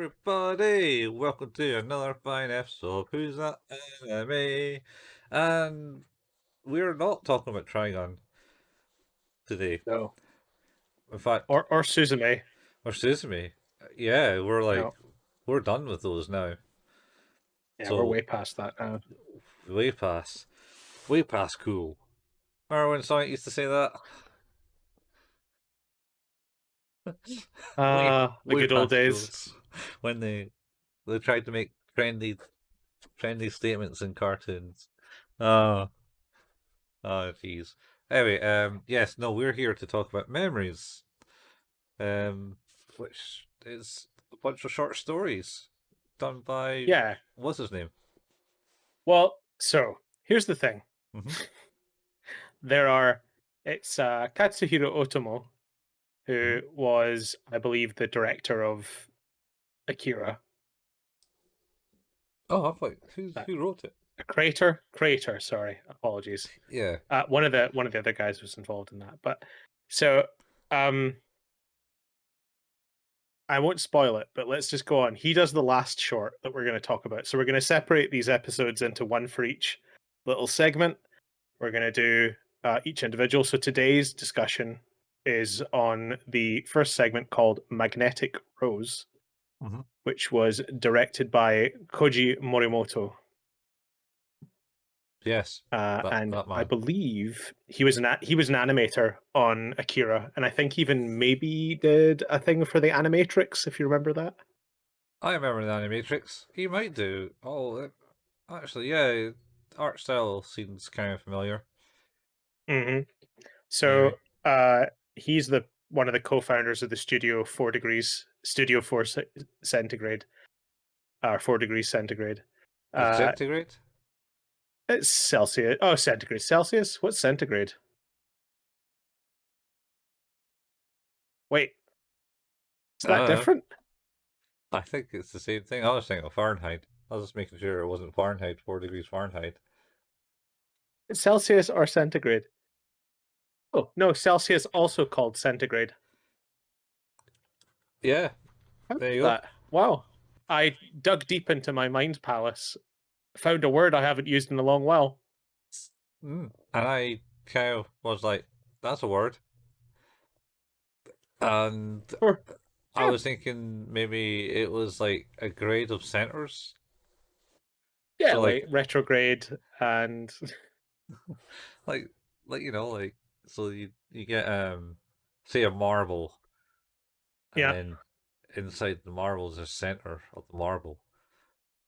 everybody! Welcome to another fine episode of Who's That Anime? And we're not talking about Trigon today. No. In fact, Or Suzume. or Suzume. Yeah, No. we're done with those now. Yeah, we're So way past that now. way past, way past cool. Remember when Sonic used to say that? way, The way good old past cool. days. When they tried to make trendy statements in cartoons. Oh. Oh, jeez. Anyway, yes, no, we're here to talk about memories, which is a bunch of short stories done by Yeah. what's his name? Well, so here's the thing. Hmm. It's Katsuhiro Otomo, Hmm. who was, I believe, the director of Akira. Oh, I thought Uh, who wrote it? a creator. Sorry, apologies. Yeah. One of the other guys was involved in that. But so, um, I won't spoil it, but let's just go on. He does the last short that we're going to talk about. So we're going to separate these episodes into one for each little segment. We're going to do each individual. So today's discussion is on the first segment called Magnetic Rose, Hmm. which was directed by Koji Morimoto. Yes, And that I man. believe he was an animator on Akira, and I think even maybe did a thing for the Animatrix, if you remember that. I remember the Animatrix. He might do. Oh, actually, yeah, art style seems kind of familiar. Hmm. So Maybe he's the one of the co-founders of the Studio 4 centigrade, or 4 degrees centigrade. Uh, disintegrate. it's Celsius. Oh, centigrade. Celsius? What's centigrade? Wait, is that Uh, different? I think it's the same thing. I was thinking of Fahrenheit. I was just making sure it wasn't Fahrenheit, 4 degrees Fahrenheit. It's Celsius or centigrade? Oh no, Celsius also called centigrade. Yeah, How there about you go. that? Wow. I dug deep into my mind palace, found a word I haven't used in a long while. And I kind of was like, that's a word. And Or I yeah, was thinking maybe it was like a grade of centers. yeah, So like like retrograde and like like so you get say a marble and yeah. then inside the marble is a center of the marble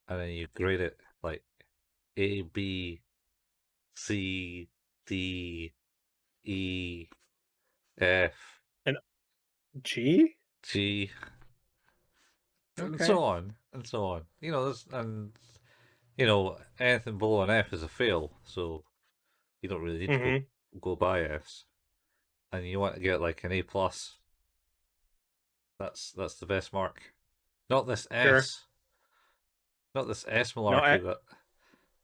and then you grade it like A B C D E F An G? G and Okay. so on and so on. And anything below an F is a fail, so you don't really need to Hmm. go by Fs. And you want to get like an A plus. That's the best mark. Not this Sure. S, not this S Not malarkey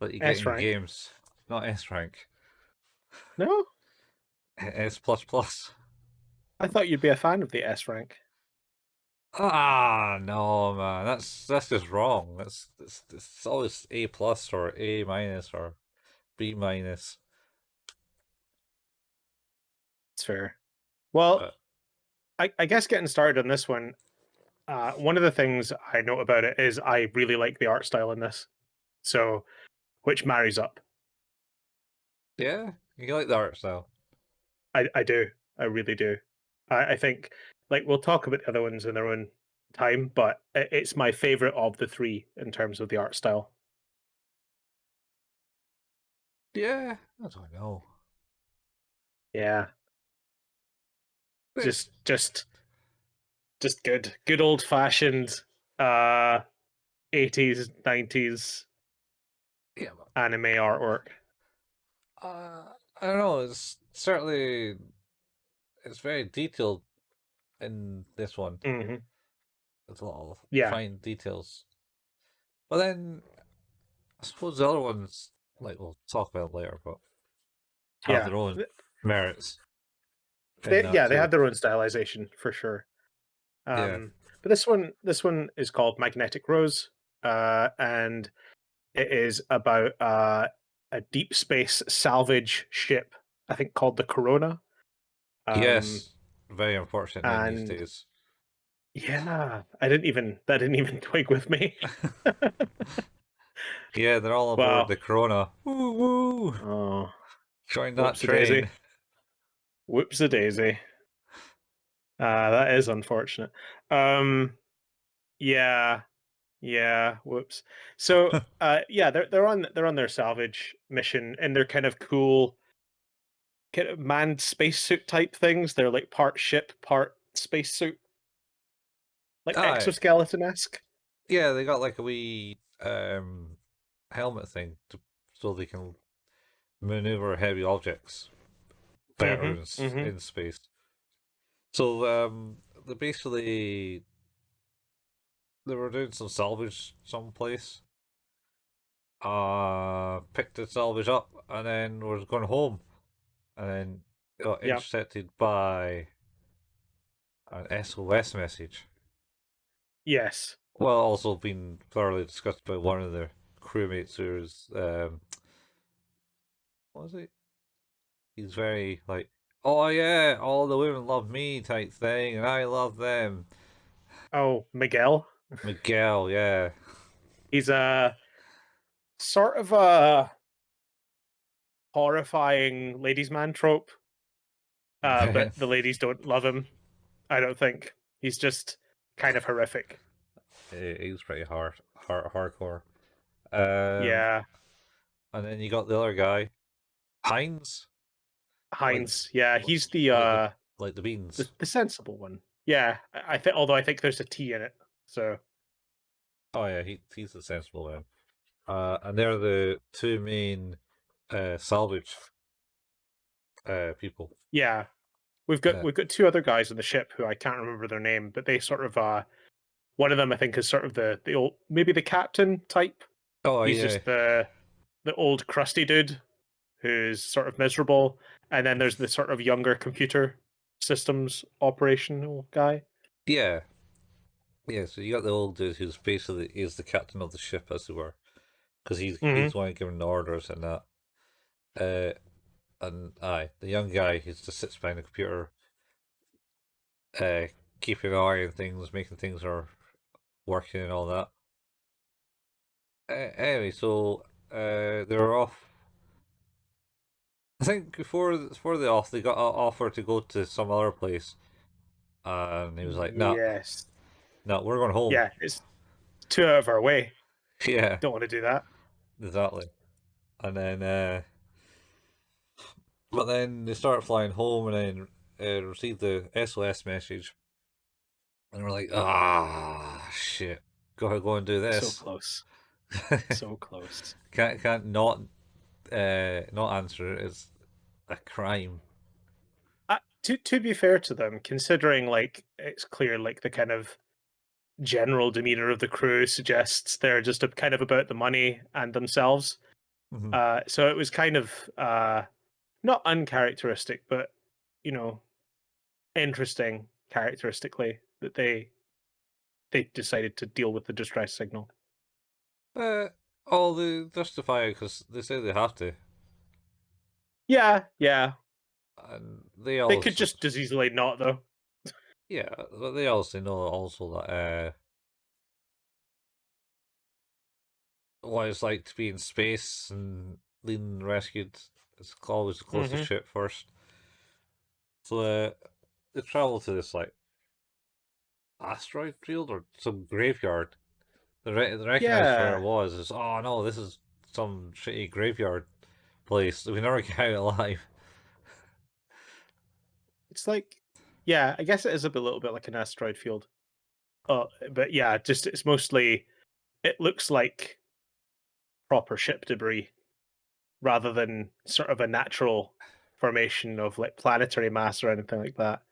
that you get S in rank. games. Not S rank, No? S plus plus. I thought you'd be a fan of the S rank. Ah no man, that's just wrong. It's always A plus or A minus or B minus. It's fair. Well, Uh, I guess getting started on this one of the things I note about it is I really like the art style in this. So, which marries up. yeah, you like the art style. I do. I really do. I think, like, we'll talk about the other ones in their own time, but it's my favorite of the three in terms of the art style. Yeah, I don't know. Yeah. It's, Just good old fashioned uh 80s 90s yeah, anime artwork. I don't know. It's very detailed in this one. Hmm. There's a lot of Yeah. fine details. But then I suppose the other ones, like we'll talk about later, but have Yeah. their own merits in They that yeah, they too. have their own stylization for sure. Yeah. Um But this one is called Magnetic Rose, and it is about a deep space salvage ship, I think called the Corona. Um, Yes, very unfortunate name these and days. yeah, I didn't even that didn't even twig with me. Yeah, they're all aboard Wow. the Corona. Woo woo! Oh, Join that whoops a daisy. train. Whoops a daisy. That is unfortunate. Um, yeah, yeah, whoops. So, yeah, they're on their salvage mission, and they're kind of cool, kind of manned spacesuit type things. They're like part ship, part spacesuit, like Ah, exoskeleton esque. yeah, they got like a wee helmet thing so they can maneuver heavy objects better Mm-hmm. Mm-hmm. in space. So they basically they were doing some salvage someplace. Picked the salvage up and then was going home, and then got Yeah. intercepted by an SOS message. Yes. Well, also been thoroughly discussed by one of their crewmates who's what was it? He's very like, oh yeah, all the women love me type thing, and I love them. Oh, Miguel. Miguel, yeah, He's a sort of a horrifying ladies' man trope, but the ladies don't love him. I don't think he's just kind of horrific. he's pretty hardcore. Um, Yeah, and then you got the other guy, Heinz, like Heinz. Yeah, he's the like the uh like the beans. the sensible one. Yeah, I think. Although I think there's a T in it. So Oh yeah, he's the sensible one. And they're the two main salvage people. yeah, Uh, we've got two other guys on the ship who I can't remember their name, but they sort of one of them I think is sort of the old, maybe the captain type. oh He's yeah, just the old crusty dude who's sort of miserable, and then there's the sort of younger computer systems operational guy. yeah, yeah. So you got the old dude who's basically is the captain of the ship, as it were, because he's Hmm. the one giving the orders and that. Uh, and aye, the young guy who just sits behind the computer, uh, keeping an eye on things, making things are working and all that. Anyway, so they were off. I think before they off, they got an offer to go to some other place, and he was like, "No, Yes. no, we're going home." Yeah, it's too out of our way. Yeah, Don't want to do that. exactly. And then, but then they start flying home, and then receive the SOS message, and we're like, "Ah, shit, go and do So this." close. So close. Can't not answer it. It's a crime. To be fair to them, considering like it's clear like the kind of general demeanor of the crew suggests they're just a, kind of about the money and themselves. Hmm. So it was kind of not uncharacteristic, but you know, interesting characteristically that they decided to deal with the distress signal. Uh, all they justify it because they say they have to, Yeah, yeah. and they They could also just as easily not though. yeah, but they also know also that what it's like to be in space and being rescued. It's always the closest Hmm. ship first. So they travel to this like asteroid field or some graveyard. They recognized where it Yeah. was. It's oh no, this is some shitty graveyard place. We never get out alive. It's like yeah, I guess it is a little bit like an asteroid field. But yeah, just it's mostly it looks like proper ship debris rather than sort of a natural formation of like planetary mass or anything like that.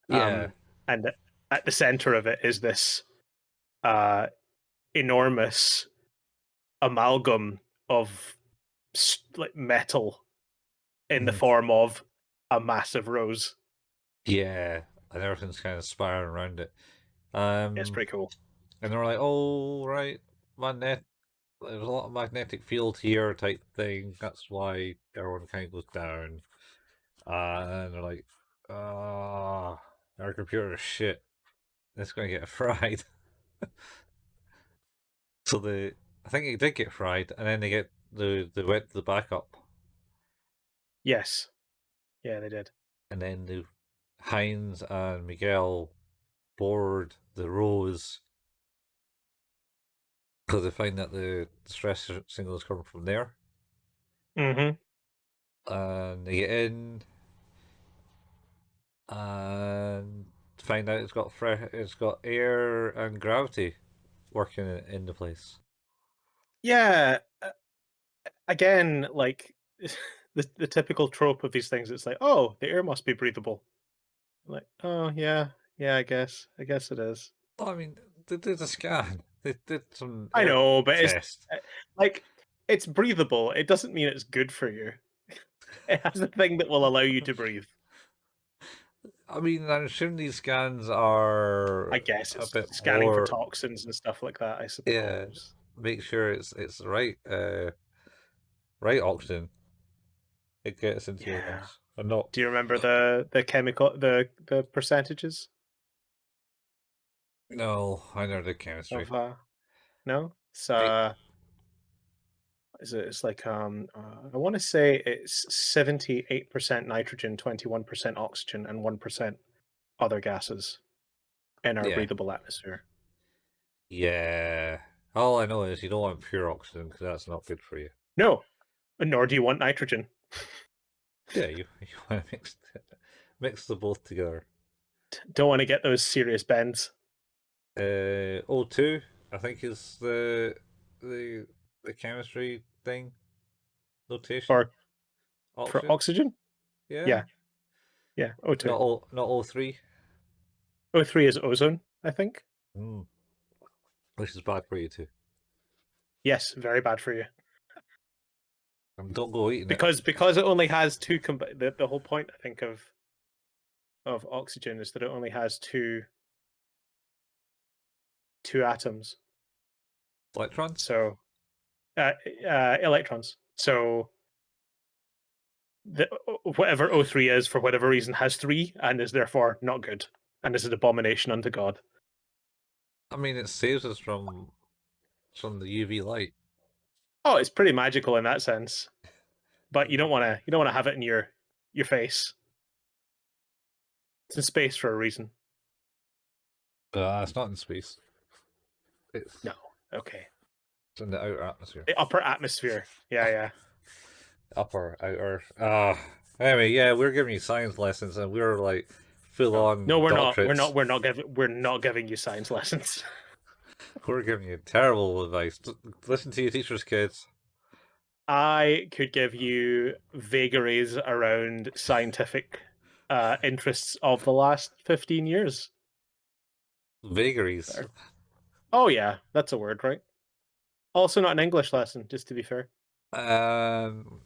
Yeah, And at the center of it is this uh, enormous amalgam of like metal in the mhm. form of a massive rose. Yeah, and everything's kind of spiraling around it. It's Um, pretty cool. and they're like, "Oh, right, magnet. There's a lot of magnetic field here, type thing. That's why everyone kind of goes down." And they're like, "Ah, our computer is shit. It's going to get fried." So I think it did get fried, and then they went to the backup, Yes. Yeah, they did. and then Heinz and Miguel board the Rose because they find that the stress signals come from there, Mm-hmm. and they get in and find out it's got air and gravity working in the place. Yeah. Again, like the typical trope of these things. It's like, oh, the air must be breathable. Like, oh yeah, yeah. I guess it is. Well, I mean, they did a scan. They did some I air know, but it's test. uh, like it's breathable. It doesn't mean it's good for you. It has a thing that will allow you to breathe. I mean, I assume these scans are I guess a it's bit scanning for more. toxins and stuff like that, I Yeah, suppose. make sure it's the right oxygen it gets into your Yeah. lungs, and not. Do you remember the chemical the percentages No, I know the chemistry. of no? It's Right. it's like I want to say it's 78% nitrogen, 21% oxygen, and 1% other gases in our Yeah, breathable atmosphere. yeah. All I know is you don't want pure oxygen because that's not good for you. No, nor do you want nitrogen. Yeah, you want to mix the both together. Don't want to get those serious bends. O2, I think is the the chemistry thing notation. Or for Oxygen, oxygen? yeah. Yeah, yeah. O2. Not O3, O3 is ozone, I think. which is bad for you too. Yes, very bad for you. Don't go eating it. Because it only has two the whole point I think of oxygen is that it only has two atoms. Electrons. So electrons. So the whatever O3 is for whatever reason has three and is therefore not good and is an abomination unto God. I mean, it saves us from the UV light. Oh, it's pretty magical in that sense. But you don't want to have it in your face. It's in space for a reason. It's not in space. It's No. Okay. it's in the outer atmosphere. The upper atmosphere. Yeah, yeah. Upper, outer. Anyway, yeah, we're giving you science lessons, and we're like full No, no, on we're not. We're doctorates. not. We're not giving you science lessons. We're giving you terrible advice. Listen to your teachers, kids. I could give you vagaries around scientific interests of the last 15 years. Vagaries. Oh yeah, that's a word, right? Also not an English lesson, just to be fair. Um,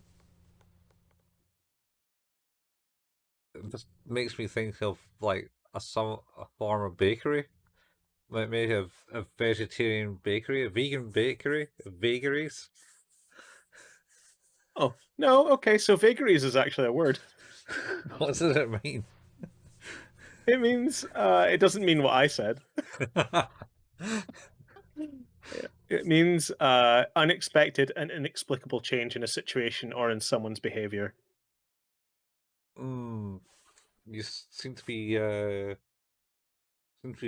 this makes me think of like a form of bakery. Like maybe a vegetarian bakery, a vegan bakery, vagaries. Oh, no, okay, so vagaries is actually a word. What does it mean? It means it doesn't mean what I said. It means unexpected and inexplicable change in a situation or in someone's behavior. mm, you seem to be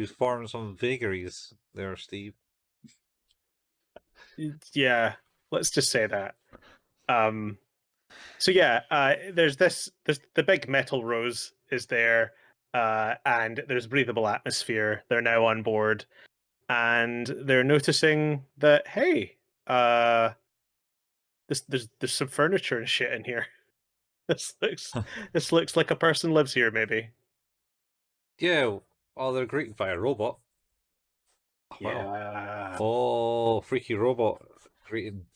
forming some vagaries there, Steve. Yeah, let's just say that. Um, so yeah, there's the big metal rose is there, and there's breathable atmosphere. They're now on board, and they're noticing that hey, there's some furniture and shit in here. This looks this looks like a person lives here, maybe. Yeah, oh, they're greeted by a robot. Wow. Yeah. Oh, freaky robot greeting.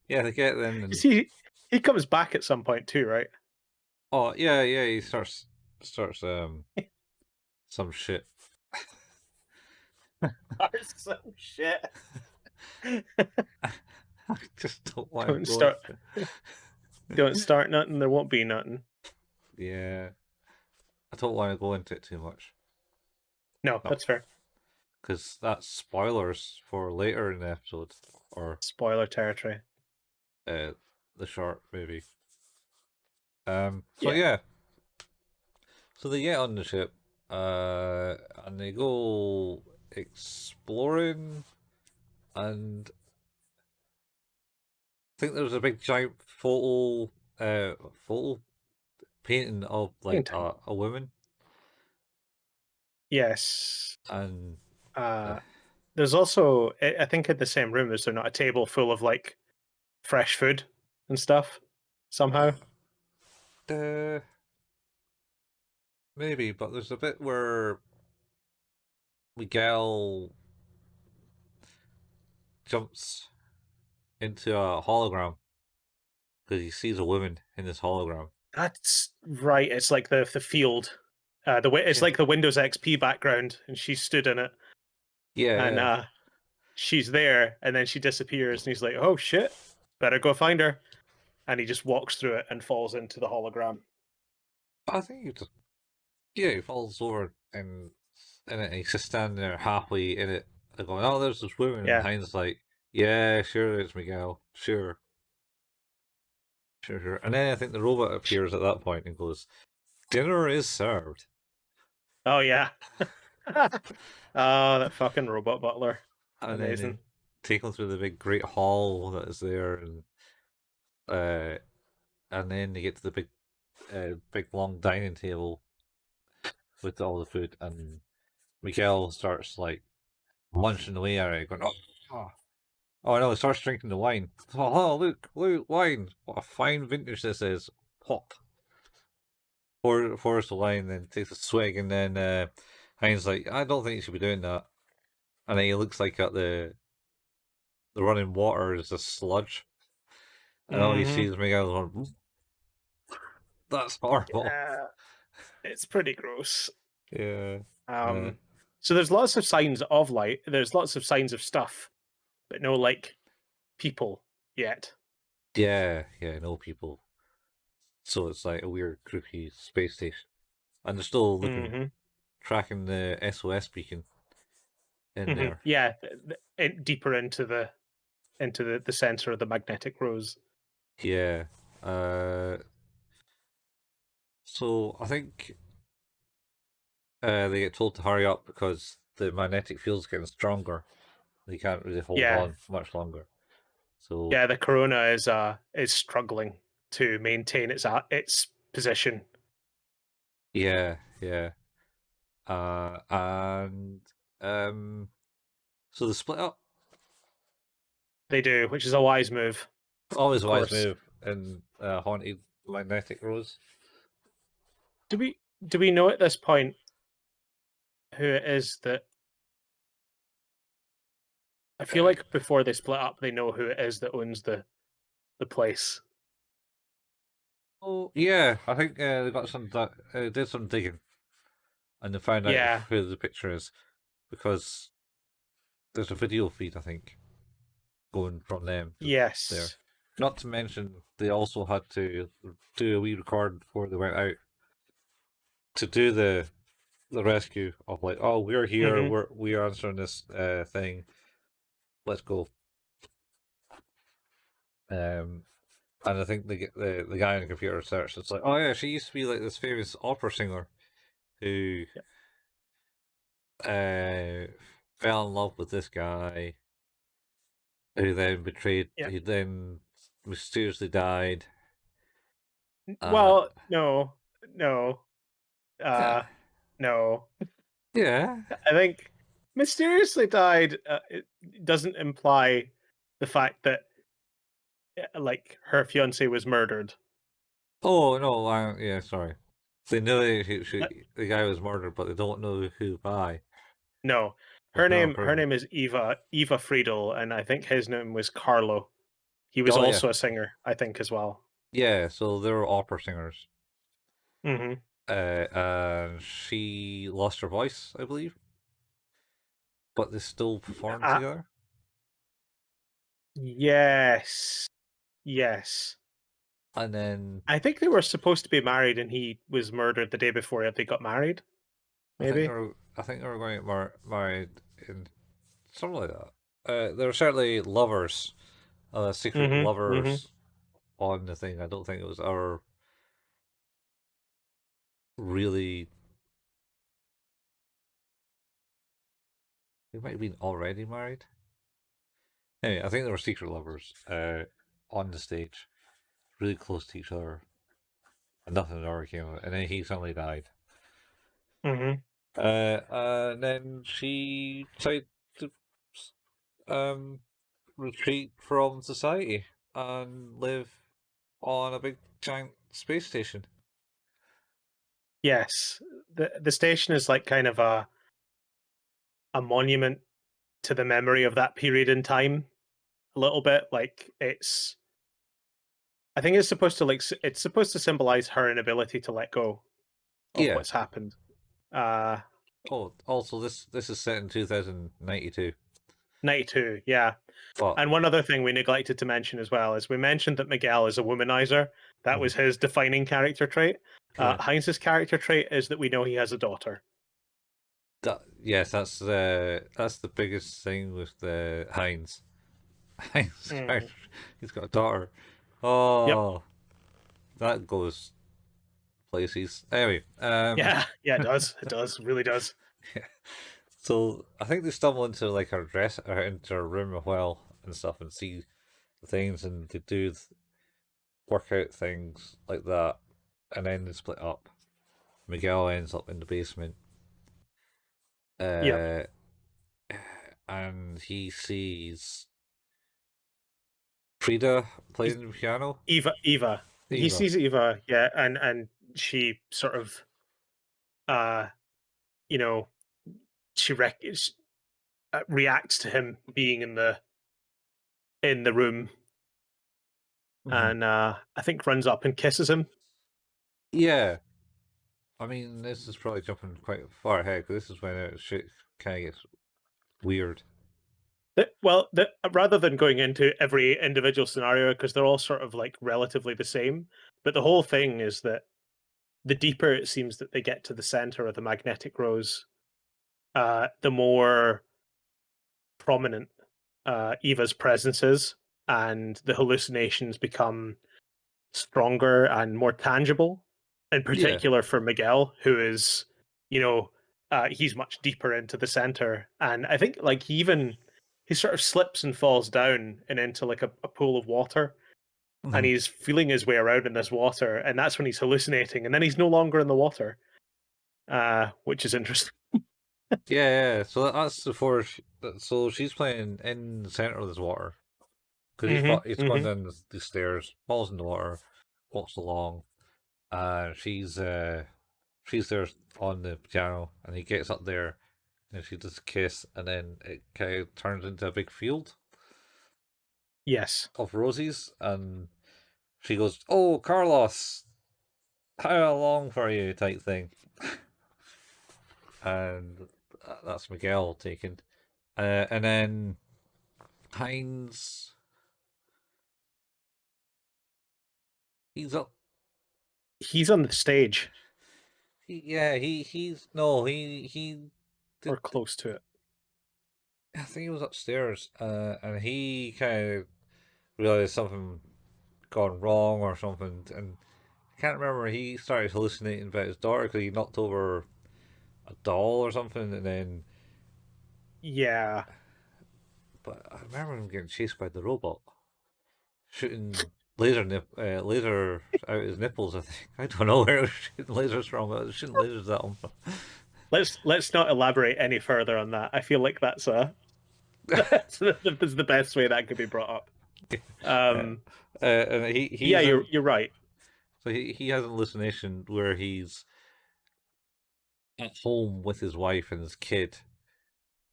Yeah, they get in You and see, he comes back at some point too, right? oh yeah, yeah, he starts some shit. are some shit. I just don't want to Don't go start. into. Don't start nothing. There won't be nothing. Yeah, I don't want to go into it too much. No, No, that's fair. because that's spoilers for later in the episode or Spoiler territory. uh, the short movie. So Yeah, yeah, so they get on the ship, and they go exploring, and I think there's a big giant photo painting of like painting. a woman, Yes. and uh, Uh, there's also, I think, in the same room, is there not a table full of like fresh food and stuff? Somehow. uh, maybe, but there's a bit where Miguel jumps into a hologram because he sees a woman in this hologram. That's right. It's like the field. It's Yeah, like the Windows XP background, and she stood in it, yeah, and yeah. she's there, and then she disappears, and he's like, "Oh shit, better go find her." And he just walks through it and falls into the hologram. I think he just yeah he falls over and he's just standing there halfway in it, like going, "Oh, there's this woman," and Yeah. Heinz like, "Yeah, sure, it's Miguel, sure, sure, sure." And then I think the robot appears at that point and goes, "Dinner is served." Oh yeah. Oh, that fucking robot butler. And then they Amazing. take him through the big great hall that is there, uh, and then they get to the big long dining table with all the food, and Miguel starts like munching away at it, going, oh, oh no, he starts drinking the wine. Oh, look, wine! What a fine vintage this is. Pop. Pours the wine, then takes a swig, and then Heinz like, I don't think you should be doing that. And then he looks like at the running water is a sludge, and all he Hmm. sees is Miguel going, that's horrible. Yeah, it's pretty gross. Yeah. Uh, Um, so there's lots of signs of light. There's lots of signs of stuff, but no like people yet. yeah, yeah, no people. So it's like a weird, creepy space station. And they're still looking, Hmm. tracking the SOS beacon in there. Yeah, deeper into the center of the magnetic rose. Yeah. Uh, so I think they get told to hurry up because the magnetic field's getting stronger. They can't really hold Yeah, on much longer. So yeah. The corona is struggling to maintain its position. yeah, yeah. And um, so they split up. They do, which is a wise move, Always of a wise course. move in haunted magnetic rose. Do we know at this point who it is that I feel Uh, like before they split up, they know who it is that owns the place. oh yeah, I think they got did some digging and they found out Yeah. who the picture is because there's a video feed I think going from them to there. Yes. Not to mention they also had to do a wee record before they went out to do the rescue of like, oh, we're here, Hmm. we are answering this thing, let's go. Um, and I think the guy on the computer search, it's like, oh yeah, she used to be like this famous opera singer who Yep. uh fell in love with this guy who then betrayed, Yep. who then mysteriously died. Uh, Well, no, no, yeah, uh, no. yeah. I think mysteriously died. It doesn't imply the fact that like her fiance was murdered. Oh no, yeah, sorry. They know Uh, the guy was murdered, but they don't know who by. No, They've her never name her proven. name is Eva Friedel, and I think his name was Carlo. He was Oh yeah, also a singer, I think, as well. yeah. So they were opera singers. Hmm. And she lost her voice, I believe. but they still perform Uh, together. yes, yes. And then I think they were supposed to be married, and he was murdered the day before they got married. Maybe. I think they were going to get married in something like that. There were certainly lovers, secret Mm-hmm. Mm-hmm. lovers on the thing. I don't think it was ever really. They might have been already married. Anyway, I think they were secret lovers on the stage, really close to each other, and nothing ever came of it. And then he suddenly died. Mm-hmm. And then she decided to um, retreat from society and live on a big giant space station. Yes. The station is like kind of a monument to the memory of that period in time. A little bit like it's. I think it's supposed to it's supposed to symbolize her inability to let go of Yeah. what's happened. Uh, Oh, also this is set in 2092, 92, yeah. but And one other thing we neglected to mention as well is we mentioned that Miguel is a womanizer. That mhm. was his defining character trait. Yeah, Heinz's character trait is that we know he has a daughter. yes, that's the biggest thing with the Heinz. Heinz Mhm. character, he's got a daughter. Yep. Oh, that goes places. Anyway, Yeah. Yeah. It does. It does. It really does. so I think they stumble into like her dress, into her room as well and stuff, and see the things, and they do workout things like that, and then they split up. Miguel ends up in the basement, Yep. uh, and he sees Frida He's playing the piano. Eva. Eva. He Eva. sees Eva. Yeah, and she sort of uh you know she reacts to him being in the room Hmm. and I think runs up and kisses him. Yeah, I mean, this is probably jumping quite far ahead because this is when shit kind of gets weird. Rather than going into every individual scenario because they're all sort of like relatively the same, but the whole thing is that the deeper it seems that they get to the center of the magnetic rose, the more prominent Eva's presence is, and the hallucinations become stronger and more tangible. In Yeah. particular for Miguel, who is, you know, he's much deeper into the center, and I think like he sort of slips and falls down and into like a pool of water, and Hmm. he's feeling his way around in this water, and that's when he's hallucinating, and then he's no longer in the water, which is interesting. Yeah, yeah. So that's before. So she's playing in the center of this water because he's going Hmm. down the stairs, falls in the water, walks along, and she's there on the piano, and he gets up there, and she does a kiss, and then it kind of turns into a big field Yes, of roses, and she goes, "Oh, Carlos, how long for you?" type thing, and that's Miguel taken, and then Heinz, he's up. he's on the stage Yeah, he's no, he or did. close to it. I think he was upstairs, and he kind of realized something gone wrong or something, and I can't remember. He started hallucinating about his daughter because he knocked over a doll or something, and then. Yeah. But I remember him getting chased by the robot, shooting laser out his nipples. I think I don't know where it was shooting lasers from, but it was shooting lasers at him. Let's not elaborate any further on that. I feel like that's a that's the best way that could be brought up. uh, Um, and yeah, he's in. you're right. So he has an hallucination where he's at home with his wife and his kid,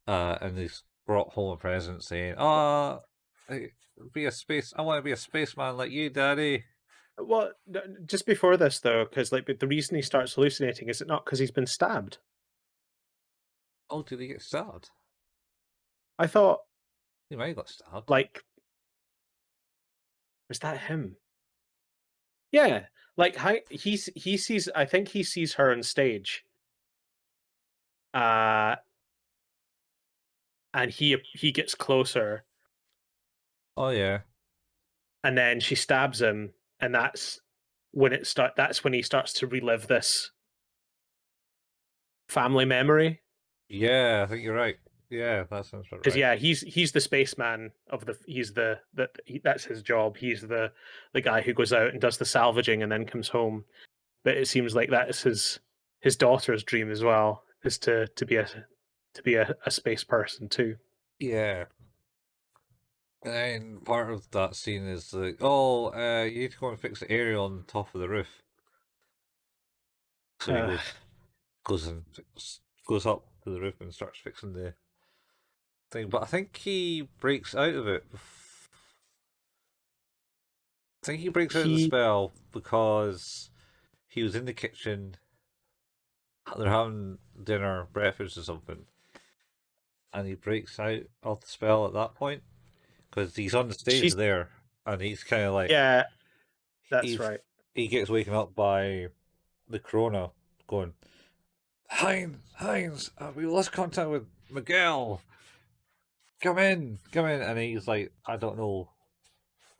and he's brought home a present saying, "Ah, be a space. I want to be a spaceman like you, Daddy." Well, just before this though, because like the reason he starts hallucinating is it not because he's been stabbed? Oh, did he get stabbed? I thought, He might have got stabbed. like, was that him? Yeah, like he sees. I think he sees her on stage, uh, and he gets closer, Oh yeah, and then she stabs him, and that's when it start. That's when he starts to relive this family memory. yeah. I think you're right. Yeah, that sounds about Because right. yeah, he's the spaceman of the. He's the that that's his job. He's the guy who goes out and does the salvaging and then comes home. But it seems like that is his daughter's dream as well, is to be a space person too. Yeah. And part of that scene is like, oh, you need to go and fix the area on top of the roof. So he Uh, goes up to the roof and starts fixing the thing. But I think he breaks out of it. I think he breaks out of the he spell because he was in the kitchen. They're having dinner, breakfast, or something, and he breaks out of the spell at that point because he's on the stage she's there, and he's kind of like yeah, that's he right. he gets waken up by the corona going, Heinz, we lost contact with Miguel. Come in, and he's like, I don't know.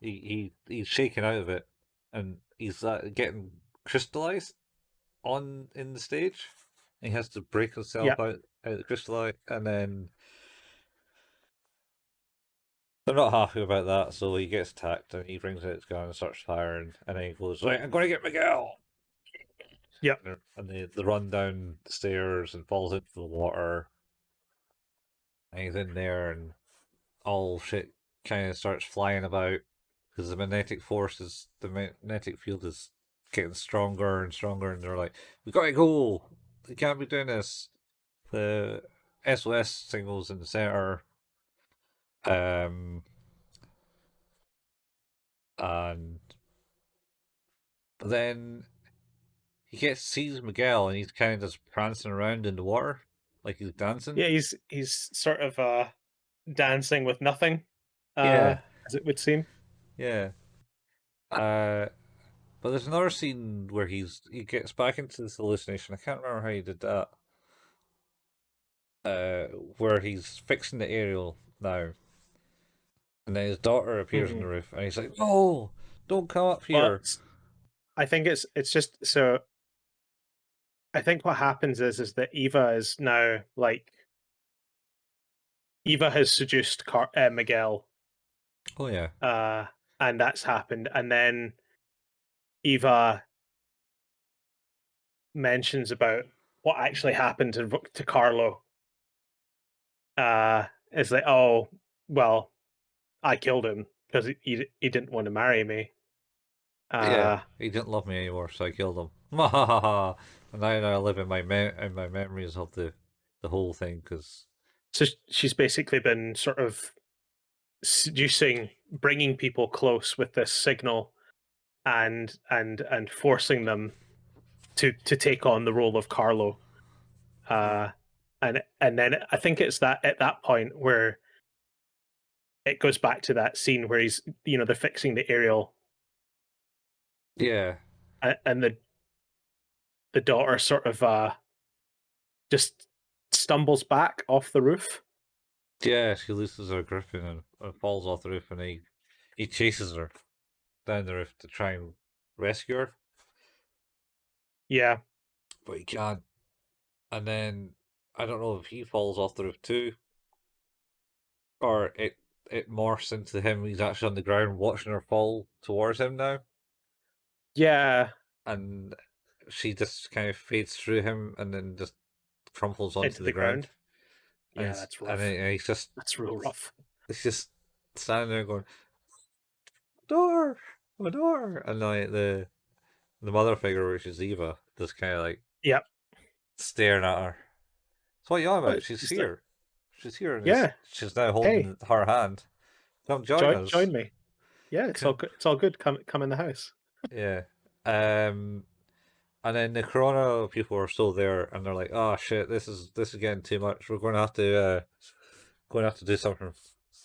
He's shaking out of it, and he's getting crystallized on in the stage. He has to break himself Yeah, out of the crystallize, and then they're not happy about that, so he gets attacked, and he brings out his gun and starts firing, and then he goes, right, I'm going to get Miguel. yeah, And they run down the stairs and falls into the water, and he's in there, and all shit kind of starts flying about because the magnetic field is getting stronger and stronger, and they're like, "We gotta go! We can't be doing this." The S.O.S signals in the center, um, and then sees Miguel, and he's kind of just prancing around in the water like he's dancing. yeah. He's sort of dancing with nothing, Yeah, as it would seem. yeah. Uh, but there's another scene where he gets back into this hallucination. I can't remember how he did that. Uh, where he's fixing the aerial now, and then his daughter appears on Hmm. the roof, and he's like, "No, don't come up here." But I think it's just so. I think what happens is that Eva is now like Eva has seduced Miguel, Oh yeah, uh, and that's happened, and then Eva mentions about what actually happened to Carlo. It's like, oh, well, I killed him because he didn't want to marry me. yeah. Uh, He didn't love me anymore, so I killed him. And now I live in in my memories of the whole thing because so she's basically been sort of seducing, bringing people close with this signal, and forcing them to take on the role of Carlo. Uh, and then I think it's that at that point where it goes back to that scene where he's they're fixing the aerial, yeah, and the daughter sort of just stumbles back off the roof. yeah. She loses her grip and falls off the roof, and he chases her down the roof to try and rescue her, Yeah, but he can't. And then I don't know if he falls off the roof too, or it morphs into him. He's actually on the ground watching her fall towards him now, yeah, and she just kind of fades through him and then just crumples onto into the the ground. ground. Yeah, that's rough. That's real rough. he's just standing there going, "Door, my door," and like the mother figure, which is Eva, just kind of like Yeah, staring at her. So what are you on about? but She's it's like, here. She's here, and yeah, she's now hey, holding her hand. Come join join us. me. Yeah, it's all good. It's all good. Come in the house. Yeah. Um, and then the Corona people are still there, and they're like, "Oh shit, this is getting too much. We're going to have to going to have to do something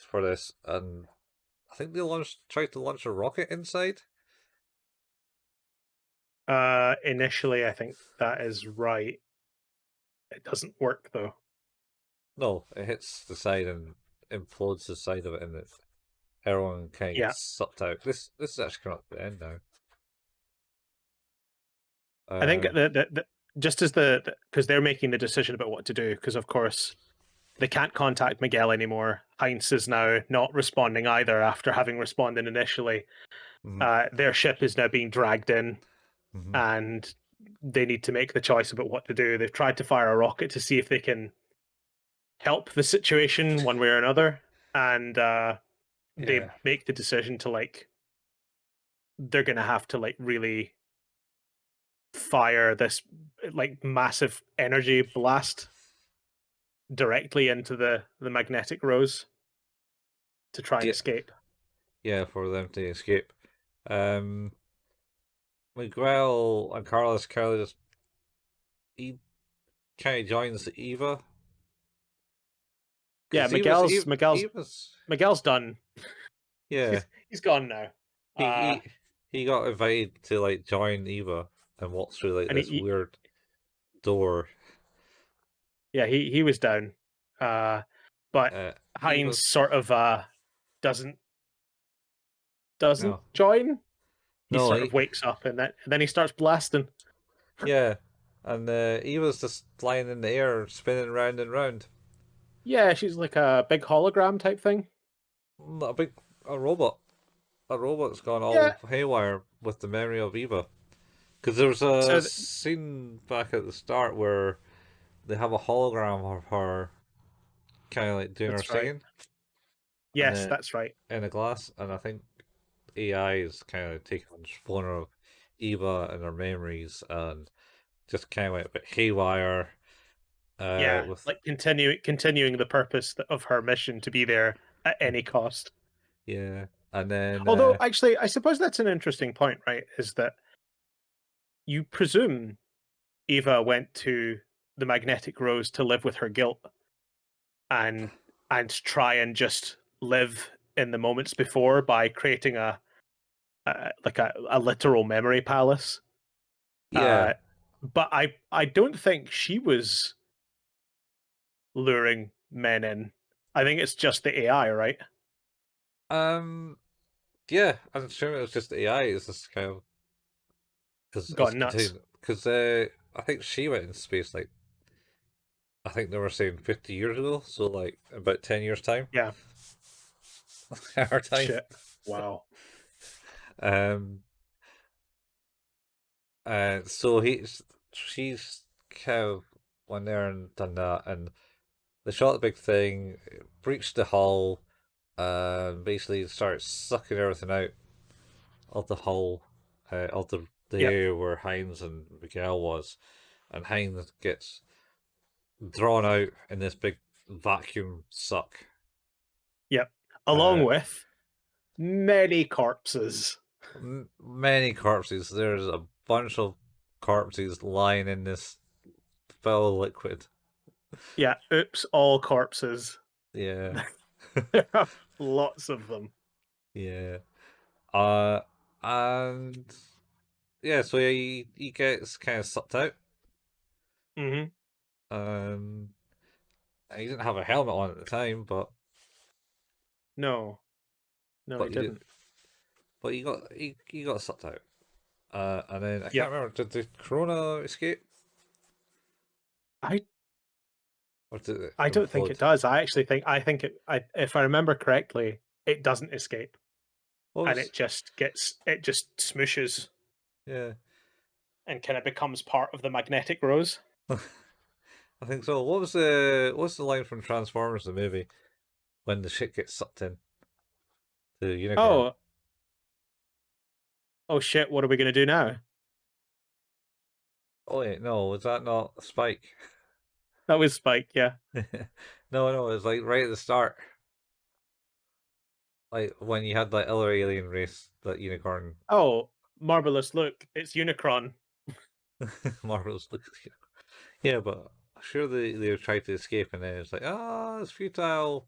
for this, and I think they tried to launch a rocket inside. Initially, I think that is right. It doesn't work though. No, it hits the side and implodes the side of it, and everyone kind of Yeah, gets sucked out. This is actually coming up to the end now. I think Uh, the just as because they're making the decision about what to do, because of course they can't contact Miguel anymore. Heinz is now not responding either after having responded initially. mhm, Their ship is now being dragged in, mhm. and they need to make the choice about what to do. They've tried to fire a rocket to see if they can help the situation one way or another, and they Yeah, make the decision to like they're gonna have to like really fire this like massive energy blast directly into the magnetic rose to try and yeah, escape. yeah, for them to escape. Um, Miguel and Carlos kind of just he kind of joins Eva Yeah, because Eva's Eva's Miguel's done. yeah He's gone now. he Uh he he got invited to like join Eva and walk through like and this weird door. yeah, he was down. But Heinz Eva's sort of doesn't doesn't no join. He no sort of wakes up and then he starts blasting. yeah, and Eva's just flying in the air, spinning round and round. Yeah, she's like a big hologram type thing. Not a big a robot. A robot's gone Yeah. all haywire with the memory of Eva. Because there's a So scene back at the start where they have a hologram of her kind of like doing her that's right. singing and Yes, then that's right. in a glass, and I think AI is kind of taking control of Eva and her memories and just kind of went a bit haywire Yeah, with like continuing the purpose of her mission to be there at any cost. yeah, and then Although, actually, I suppose that's an interesting point, right? Is that you presume Eva went to the magnetic rose to live with her guilt and try and just live in the moments before by creating a literal memory palace. yeah, Uh, but I don't think she was luring men in. I think it's just the AI, right? um, yeah, I'm sure it was just AI. It's just kind of it's Gone nuts. contained because I think she went in space like I think they were saying 50 years ago, so like about 10 years time, Yeah. our time. Shit. Wow. Um, so she's kind of went there and done that, and they shot the big thing, breached the hull, basically started sucking everything out of the hull, of the Yep. area where Heinz and Miguel was, and Heinz gets drawn out in this big vacuum suck. Yep. Along Uh, with many corpses. many corpses. There's a bunch of corpses lying in this foul liquid. Yeah. Oops. All corpses. Yeah, There are lots of them. yeah. And yeah, so he gets kind of sucked out. Hmm. Um, he didn't have a helmet on at the time, No. No, he he did. didn't. But he got sucked out. And then I can't Yep. remember. Did the Corona escape I or did it I don't think implode? it does. I think if I remember correctly, it doesn't escape, What and was it just smooshes yeah? and kind of becomes part of the magnetic rose. I think so. What's the line from Transformers the movie when the shit gets sucked in to the unicorn? Oh, oh shit! What are we gonna do now? Oh wait, no, was that not Spike? That was Spike. Yeah. No, it's like right at the start, like when you had like other alien race, that unicorn, Oh, marvelous! Look, it's Unicron. marvelous. Yeah, but sure they tried to escape, and then it's like, ah, it's futile.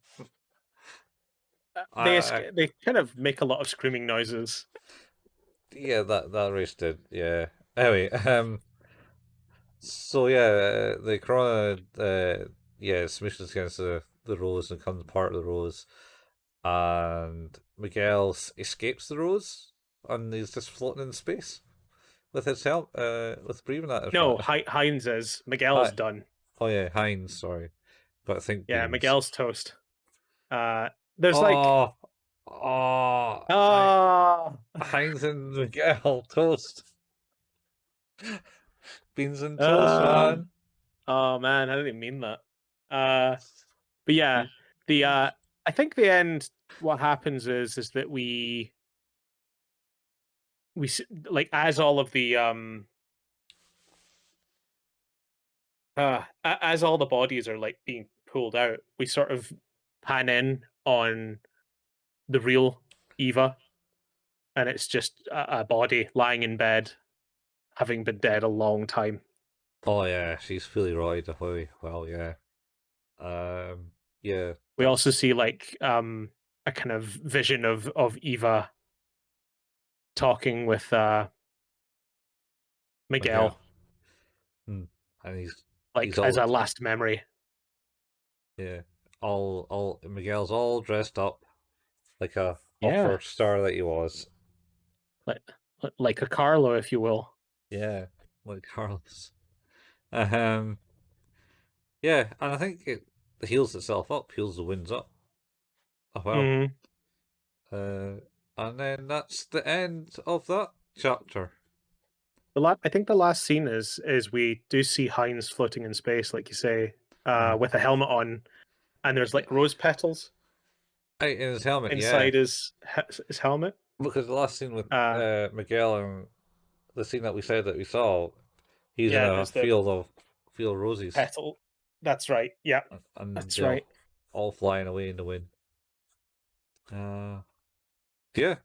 I They kind of make a lot of screaming noises. yeah, that race did. Yeah. Anyway, so yeah, the Corona, yeah, submissions against the Rose and becomes part of the Rose, and Miguel escapes the Rose, and he's just floating in space with his help, with breathing No, apparatus. Heinz is. Miguel's Hi, done. oh yeah, Heinz, sorry, but I think Yeah, Beans. Miguel's toast. There's like, Oh, oh, ah, Heinz and Miguel toast, beans and toast, ah, man. oh man, I didn't mean that. Uh, but yeah, You, the you, I think the end. What happens is that like as all of the as all the bodies are like being pulled out, we sort of pan in on the real Eva, and it's just a body lying in bed, having been dead a long time. oh yeah, she's fully rotted away. Well, yeah, um, yeah, We also that's see like a kind of vision of Eva talking with Miguel. Miguel, Hmm. And he's like as all a last memory. yeah, all Miguel's all dressed up like a Yeah, upper star that he was. like like a Carlo, if you will. Yeah, like Carlos. Um, yeah, and I think it heals itself up, heals the winds up. Oh well. Mm. Uh, and then that's the end of that chapter. I think the last scene is we do see Heinz floating in space, like you say, Mm. with a helmet on, and there's Yeah, like rose petals right, in his helmet. Yeah, inside his helmet. because the last scene with Uh, Miguel and the scene that we said that we saw, he's in yeah, a there's the field of roses, petal. That's right. Yeah, and that's they're right. all flying away in the wind. Uh, yeah,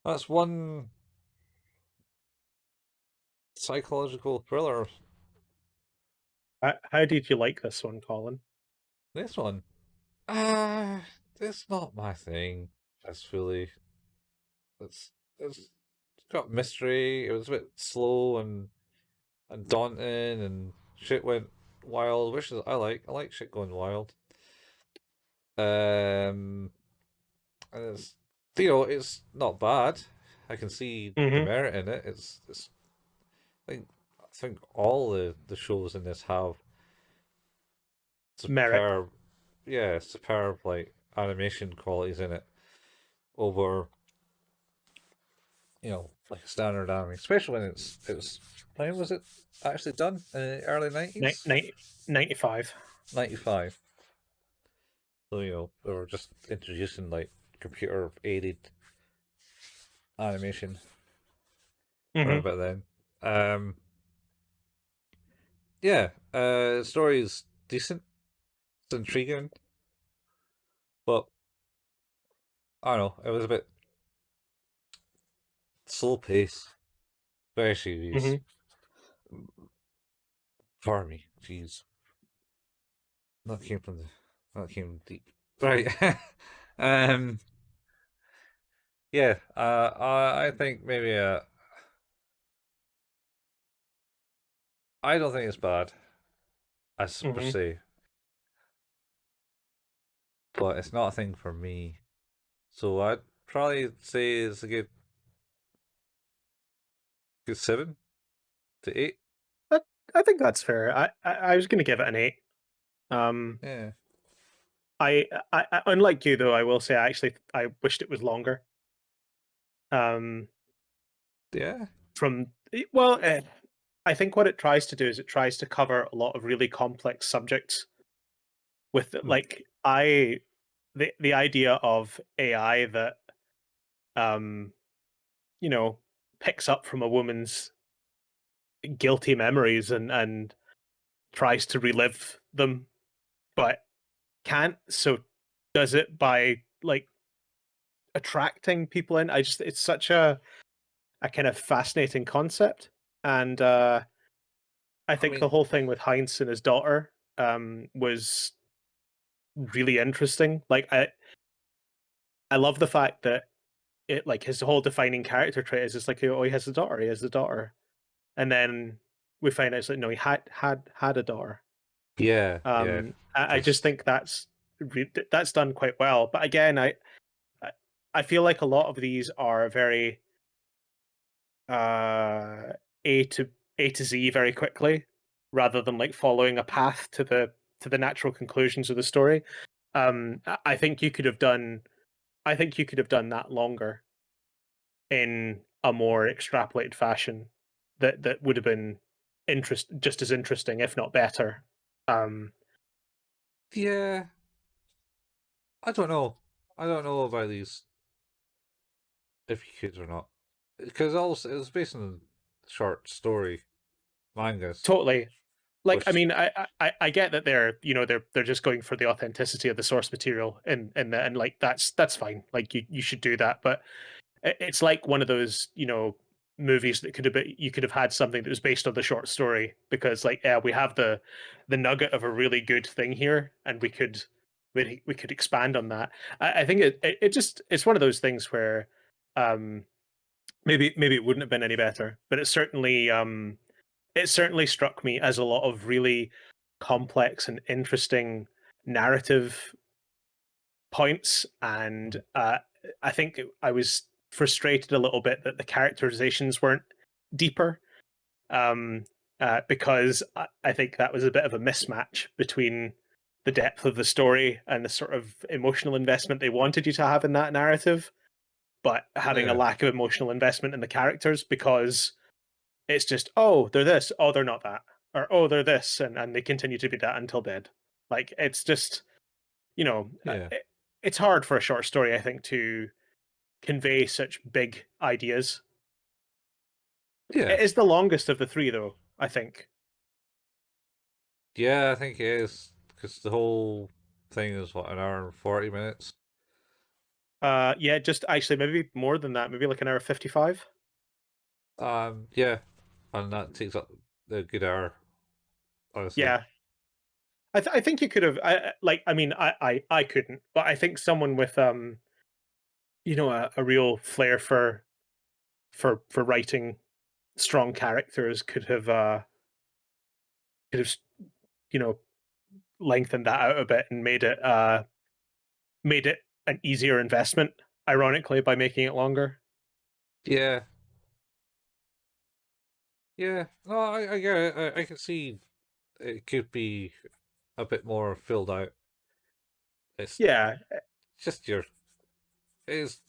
that's one psychological thriller. How did you like this one, Colin? This one, it's not my thing. It's fully, it's got mystery. It was a bit slow and daunting, and shit went wild, which is I like. I like shit going wild. Um, and it's it's not bad. I can see the Mm-hmm. merit in it. It's I think all the shows in this have Merit. superb, yeah, superb like animation qualities in it over like a standard anime, especially when it's when was it actually done in the early 90s, 95. 95. So they were just introducing like computer aided animation around Mm-hmm. about then. Yeah, story is decent. It's intriguing, but I don't know. It was a bit slow pace, very serious Mm-hmm. for me. Jeez, that came deep. Right. um. Yeah. I think maybe. I don't think it's bad as per Mm-hmm. se, but it's not a thing for me. So I'd probably say it's a good 7 to 8. I, I think that's fair. I was going to give it an 8. Um, Yeah. unlike you though, I will say I wished it was longer. Um, Yeah. from well, I think what it tries to do is it tries to cover a lot of really complex subjects with Hmm. like the idea of AI that um you know picks up from a woman's guilty memories and tries to relive them, but can't. So does it by like attracting people in. It's such a kind of fascinating concept, and I I think the mean, whole thing with Heinz and his daughter was really interesting. Like I love the fact that it like his whole defining character trait is just like, oh, he has a daughter, he has a daughter, and then we find out it's like no, he had a daughter. yeah, yeah, I because just think that's done quite well. But again, I I feel like a lot of these are very uh A to A to Z very quickly, rather than like following a path to the natural conclusions of the story. I think you could have done. I think you could have done that longer in a more extrapolated fashion. That would have been just as interesting, if not better. Um, yeah, I don't know. I don't know about these if you could or not, because also it was based on short story mangas, totally. Like, I which mean, I get that they're just going for the authenticity of the source material, and like that's fine. Like you should do that, but it's like one of those movies that could have been you could have had something that was based on the short story because like yeah we have the nugget of a really good thing here and we could expand on that. I think it just it's one of those things where um maybe it wouldn't have been any better, but it certainly struck me as a lot of really complex and interesting narrative points, and I think I was frustrated a little bit that the characterizations weren't deeper, um, because I think that was a bit of a mismatch between the depth of the story and the sort of emotional investment they wanted you to have in that narrative, but having a yeah, lack of emotional investment in the characters because it's just oh they're this, oh they're not that, or oh they're this, and they continue to be that until dead. Like it's just you know, yeah, it's hard for a short story, I think, to convey such big ideas. yeah, It is the longest of the three, though, I think. yeah. I think it is because the whole thing is what, an hour and 40 minutes. Yeah, just actually maybe more than that, maybe like an hour 55. Yeah, and that takes up the good hour, honestly. Yeah, I think you could have. Like, I mean, I couldn't, but I think someone with a real flair for writing strong characters could have you know lengthened that out a bit and made it an easier investment, ironically, by making it longer. Yeah, yeah. No, I get it. I can see it could be a bit more filled out. It's Yeah, just your it's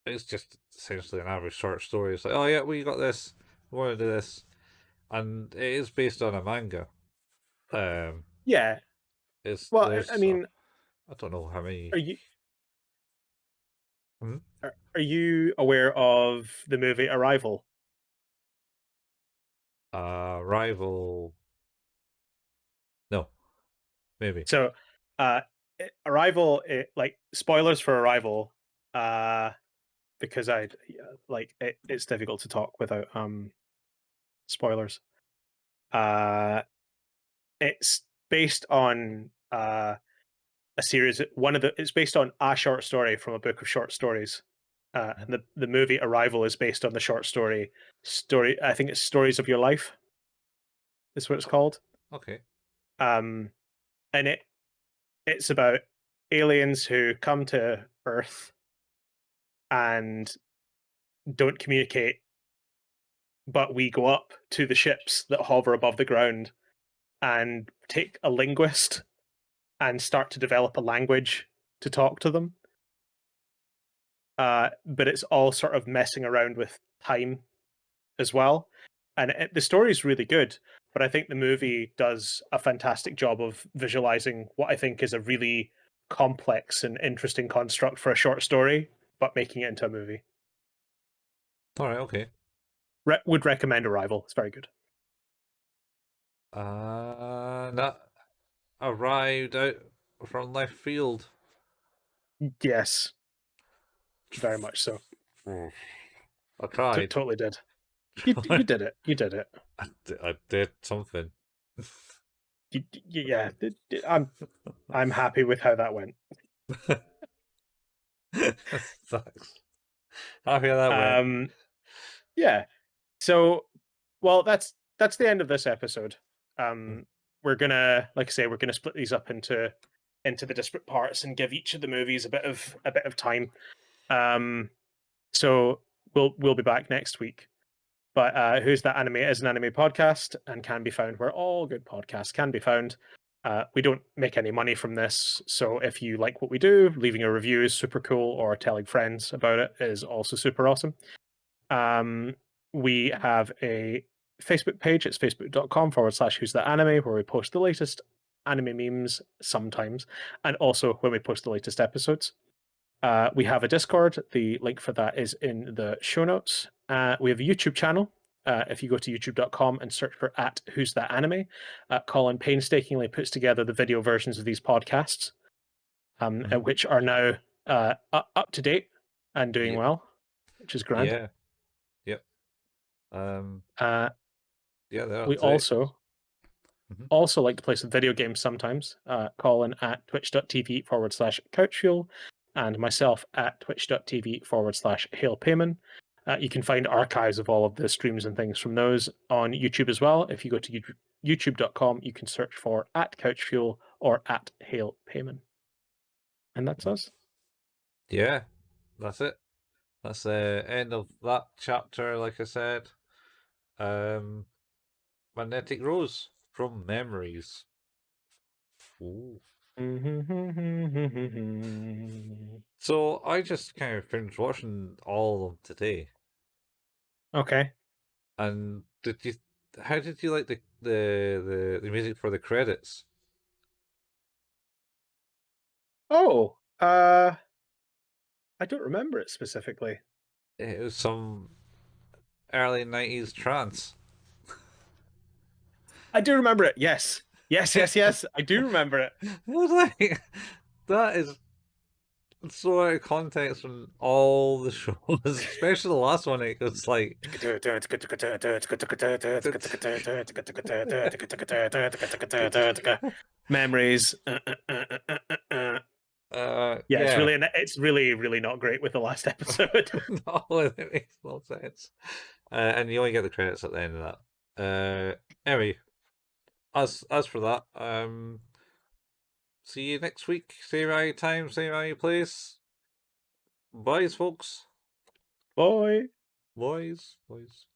it's just essentially an average short story. It's like, oh yeah, we got this. We want to do this, and it is based on a manga. Um, yeah. it's Well, I there's mean, I don't know how many. are you Hmm? are you aware of the movie Arrival? Rival. No, maybe. So, Arrival, like spoilers for Arrival, uh, because like it's difficult to talk without spoilers. Uh, it's based on a series. It's based on a short story from a book of short stories. Mhm. And the movie Arrival is based on the short story. I think it's Stories of Your Life. Is what it's called. Okay. Um, and it's about aliens who come to Earth and don't communicate, but we go up to the ships that hover above the ground and take a linguist and start to develop a language to talk to them. But it's all sort of messing around with time as well. And the story is really good, but I think the movie does a fantastic job of visualizing what I think is a really complex and interesting construct for a short story, but making it into a movie. All right. Okay. Would recommend Arrival. It's very good. That arrived out from left field. Yes, very much so. I tried. Totally did. You did it. You did it. I did something. Yeah, I'm happy with how that went. Thanks. Happy how that went. Yeah. So, well, that's the end of this episode. Mm, We're gonna, like I say, we're gonna split these up into the disparate parts and give each of the movies a bit of time. Um, so we'll be back next week. But Who's That Anime is an anime podcast and can be found where all good podcasts can be found. We don't make any money from this, so if you like what we do, leaving a review is super cool, or telling friends about it is also super awesome. Um, we have a Facebook page. It's facebook.com/ Who's That Anime, where we post the latest anime memes sometimes, and also when we post the latest episodes. We have a Discord. The link for that is in the show notes. We have a YouTube channel. If you go to youtube.com and search for Who's That Anime, Colin painstakingly puts together the video versions of these podcasts, mhm. which are now up to date and doing Yep. well, which is grand. Yeah. Yep. Um. Uh, Yeah, they're up we to date. Mhm. also like to play some video games sometimes. Colin at twitch.tv/couchfuel and myself at twitch.tv/hail payman. You can find archives of all of the streams and things from those on YouTube as well. If you go to youtube.com, you can search for at couchfuel or at hail payman. And that's Mhm. us. Yeah, that's it. That's the end of that chapter. Like I said, um, magnetic rose from memories. Ooh. So I just kind of finished watching all of them today. Okay. And did you? How did you like the music for the credits? Oh, I don't remember it specifically. It was some early 90s trance. I do remember it. Yes. Yes, I yes, yes. I do remember it. was like, that is so out of context from all the shows, especially the last one. It was like, Memories. Yeah, yeah, it's really really not great with the last episode. no, it makes no sense. And you only get the credits at the end of that. Anyway, as for that, see you next week. Same right time, same right place. Boys, folks. Boy. Boys, boys.